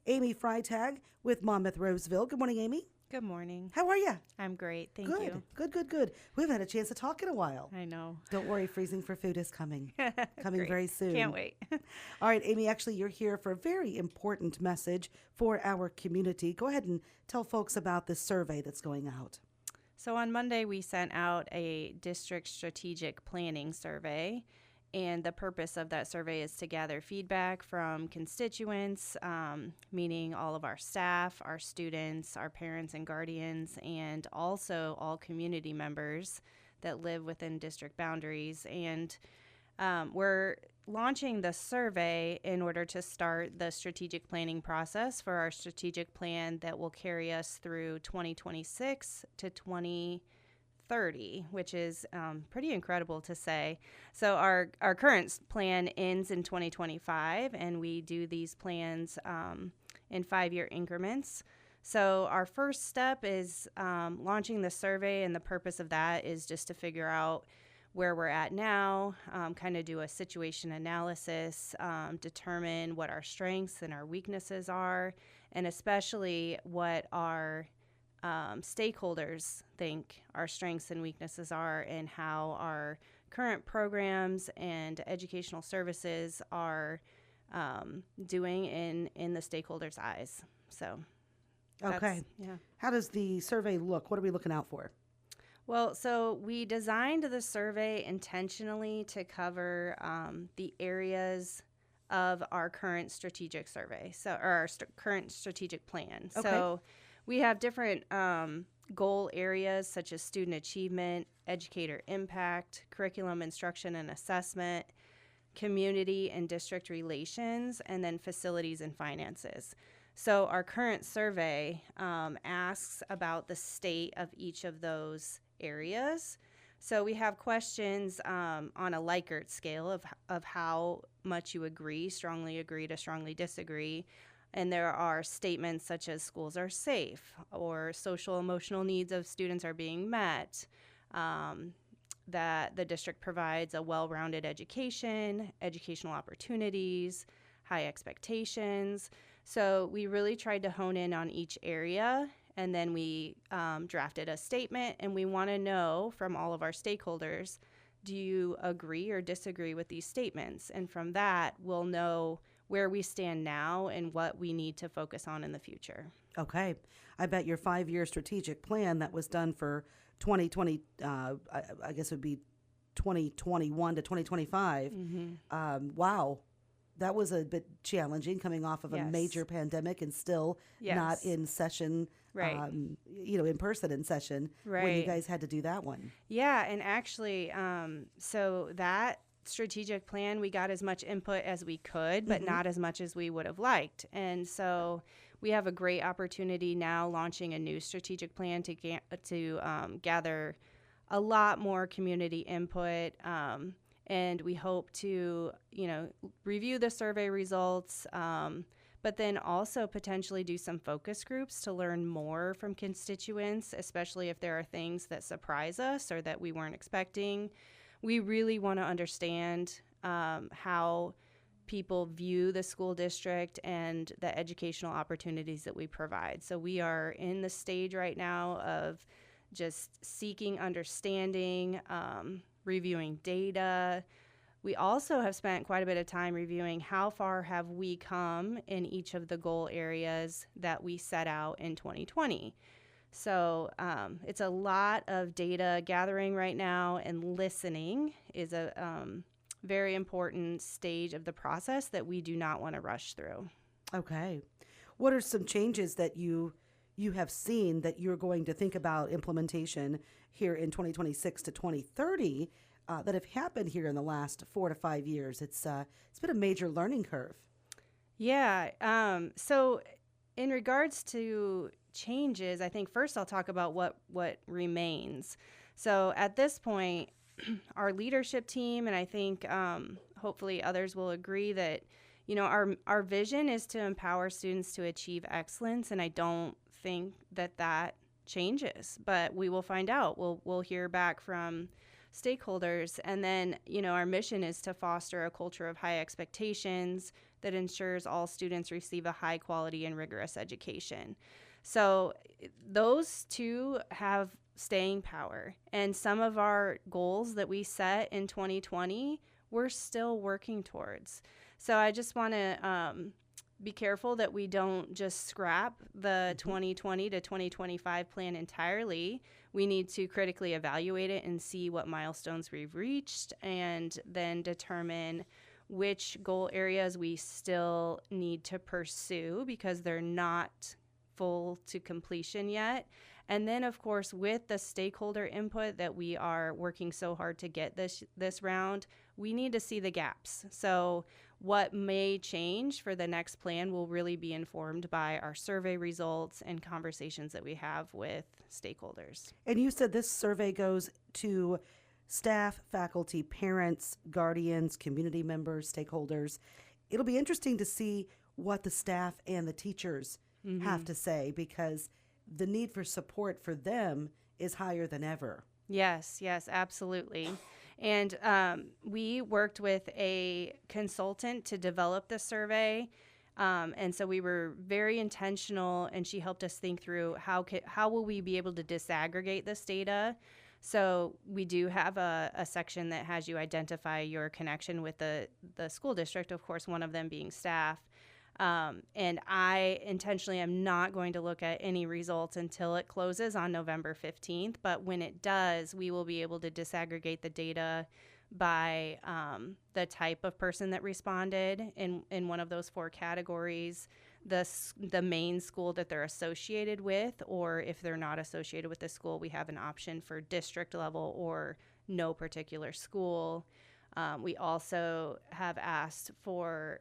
Amy Freitag with Monmouth-Roseville. Good morning, Amy. Good morning. How are you? I'm great. Thank Good, you. good. We haven't had a chance to talk in a while. I know. Don't worry, Freezing for Food is coming. Coming Great. very soon. Can't wait. All right, Amy, actually, you're here for a very important message for our community. Go ahead and tell folks about this survey that's going out. So on Monday, we sent out a district strategic planning survey. And the purpose of that survey is to gather feedback from constituents, meaning all of our staff, our students, our parents and guardians, and also all community members that live within district boundaries. And we're launching the survey in order to start the strategic planning process for our strategic plan that will carry us through 2026 to 2030, which is pretty incredible to say. So our current plan ends in 2025, and we do these plans in 5-year increments. So our first step is launching the survey, and the purpose of that is just to figure out where we're at now, kind of do a situation analysis, determine what our strengths and our weaknesses are, and especially what our stakeholders think our strengths and weaknesses are, and how our current programs and educational services are doing in the stakeholders' eyes. So, Okay. yeah. How does the survey look? What are we looking out for? Well, so we designed the survey intentionally to cover the areas of our current strategic survey, or our current strategic plan. Okay. So we have different goal areas such as student achievement, educator impact, curriculum instruction and assessment, community and district relations, and then facilities and finances. So our current survey asks about the state of each of those areas. So we have questions on a Likert scale of how much you agree to strongly disagree. And there are statements such as schools are safe, or social emotional needs of students are being met, that the district provides a well-rounded education, educational opportunities, high expectations. So we really tried to hone in on each area, and then we drafted a statement, and we want to know from all of our stakeholders, do you agree or disagree with these statements? And from that, we'll know where we stand now and what we need to focus on in the future. Okay. I bet your 5-year strategic plan that was done for 2020, I guess it would be 2021 to 2025. Wow. That was a bit challenging, coming off of a Yes. major pandemic and still Yes. not in session, Right. In person in session when you Right. guys had to do that one. Yeah, and actually, so that strategic plan, we got as much input as we could, but not as much as we would have liked. And so we have a great opportunity now launching a new strategic plan to gather a lot more community input. And we hope to, review the survey results, but then also potentially do some focus groups to learn more from constituents, especially if there are things that surprise us or that we weren't expecting. We really want to understand how people view the school district and the educational opportunities that we provide. So we are in the stage right now of just seeking understanding, reviewing data. We also have spent quite a bit of time reviewing how far have we come in each of the goal areas that we set out in 2020. So it's a lot of data gathering right now, and listening is a very important stage of the process that we do not want to rush through. Okay. What are some changes that you have seen that you're going to think about implementation here in 2026 to 2030 that have happened here in the last 4 to 5 years? It's been a major learning curve. Yeah. So in regards to changes, I think first I'll talk about what remains. So at this point, our leadership team, and I think hopefully others will agree that, our vision is to empower students to achieve excellence, and I don't think that changes, but we will find out. We'll hear back from stakeholders, and then, our mission is to foster a culture of high expectations, that ensures all students receive a high quality and rigorous education. So those two have staying power. And some of our goals that we set in 2020, we're still working towards. So I just want to be careful that we don't just scrap the 2020 to 2025 plan entirely. We need to critically evaluate it and see what milestones we've reached, and then determine which goal areas we still need to pursue because they're not full to completion yet. And then, of course, with the stakeholder input that we are working so hard to get this round, we need to see the gaps. So what may change for the next plan will really be informed by our survey results and conversations that we have with stakeholders. And you said this survey goes to staff, faculty, parents, guardians, community members, stakeholders. It'll be interesting to see what the staff and the teachers have to say, because the need for support for them is higher than ever. Yes, absolutely. And we worked with a consultant to develop the survey. And so we were very intentional, and she helped us think through how will we be able to disaggregate this data. So we do have a section that has you identify your connection with the school district, of course, one of them being staff. And I intentionally am not going to look at any results until it closes on November 15th. But when it does, we will be able to disaggregate the data by the type of person that responded in one of those 4 categories, the main school that they're associated with, or if they're not associated with the school, we have an option for district level or no particular school. We also have asked for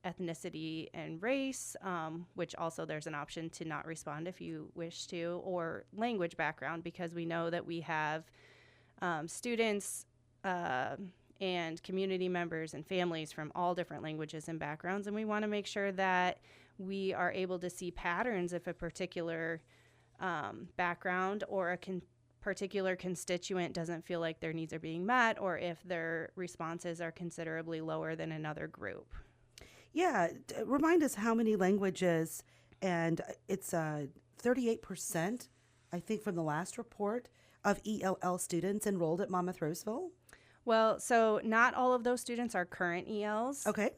ethnicity and race, which also there's an option to not respond if you wish to, or language background, because we know that we have students and community members and families from all different languages and backgrounds, and we want to make sure that we are able to see patterns if a particular background or a particular constituent doesn't feel like their needs are being met, or if their responses are considerably lower than another group. Yeah, remind us how many languages, and it's 38%, I think, from the last report, of ELL students enrolled at Monmouth-Roseville. Well, so not all of those students are current ELs. Okay.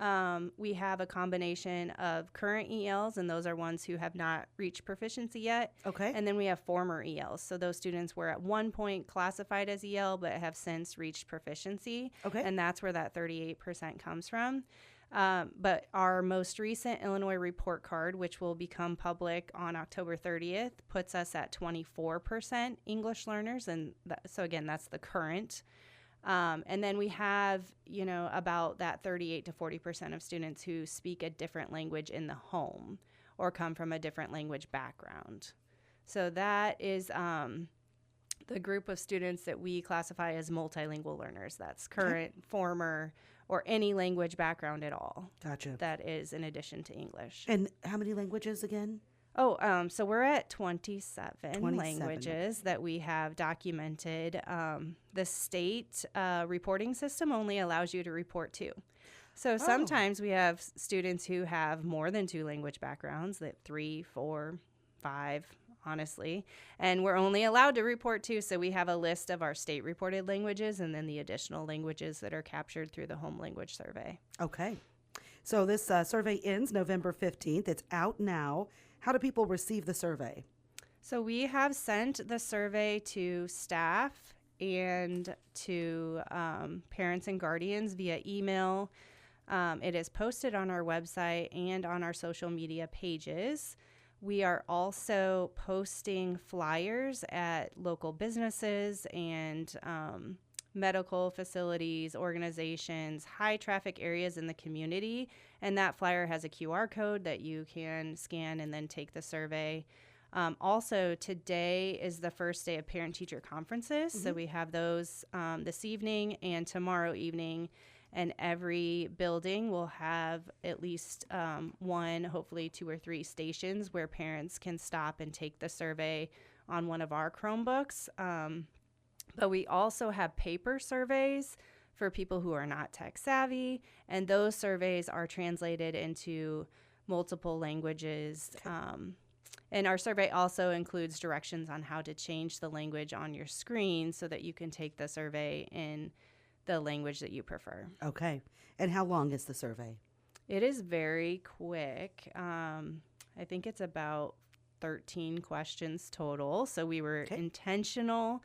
We have a combination of current ELs, and those are ones who have not reached proficiency yet. Okay. And then we have former ELs. So those students were at one point classified as EL, but have since reached proficiency. Okay. And that's where that 38% comes from. But our most recent Illinois report card, which will become public on October 30th, puts us at 24% English learners. And so again, that's the current. And then we have, about that 38 to 40% of students who speak a different language in the home or come from a different language background. So that is the group of students that we classify as multilingual learners. That's current, former, or any language background at all. Gotcha. That is in addition to English. And how many languages again? So we're at 27 languages that we have documented. The state reporting system only allows you to report 2. So sometimes we have students who have more than 2 language backgrounds, that 3, 4, 5, honestly, and we're only allowed to report 2. So we have a list of our state reported languages and then the additional languages that are captured through the home language survey. Okay. So this survey ends November 15th. It's out now. How do people receive the survey? So we have sent the survey to staff and to parents and guardians via email. It is posted on our website and on our social media pages. We are also posting flyers at local businesses and medical facilities, organizations, high traffic areas in the community. And that flyer has a QR code that you can scan and then take the survey. Also, today is the first day of parent-teacher conferences. So we have those this evening and tomorrow evening. And every building will have at least 1, hopefully 2 or 3 stations where parents can stop and take the survey on one of our Chromebooks. But we also have paper surveys for people who are not tech savvy. And those surveys are translated into multiple languages. And our survey also includes directions on how to change the language on your screen so that you can take the survey in the language that you prefer. Okay. And how long is the survey? It is very quick. I think it's about 13 questions total. So we were intentional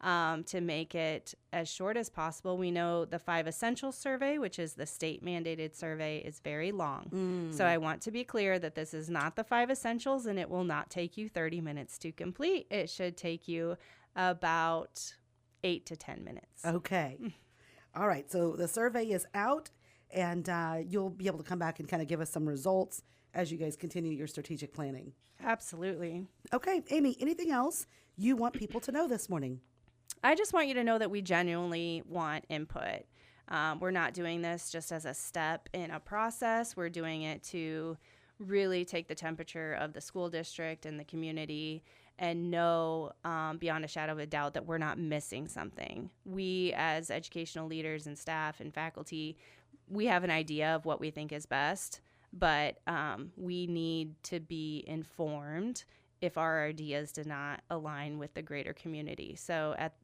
to make it as short as possible. We know the 5 Essentials survey, which is the state mandated survey, is very long. So I want to be clear that this is not the 5 Essentials, and it will not take you 30 minutes to complete. It should take you about 8 to 10 minutes. Okay. All right. So the survey is out, and you'll be able to come back and kind of give us some results as you guys continue your strategic planning. Absolutely. Okay. Amy, anything else you want people to know this morning? I just want you to know that we genuinely want input. We're not doing this just as a step in a process. We're doing it to really take the temperature of the school district and the community and know beyond a shadow of a doubt that we're not missing something. We, as educational leaders and staff and faculty, we have an idea of what we think is best, but we need to be informed if our ideas do not align with the greater community. So at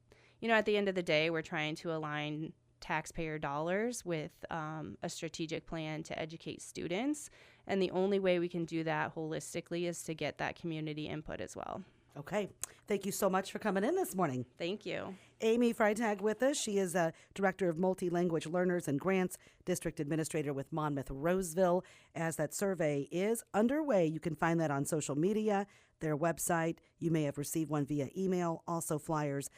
the end of the day, we're trying to align taxpayer dollars with a strategic plan to educate students. And the only way we can do that holistically is to get that community input as well. Okay. Thank you so much for coming in this morning. Thank you. Amy Freitag with us. She is a Director of Multilanguage Learners and Grants, District Administrator with Monmouth-Roseville. As that survey is underway, you can find that on social media, their website. You may have received one via email, also flyers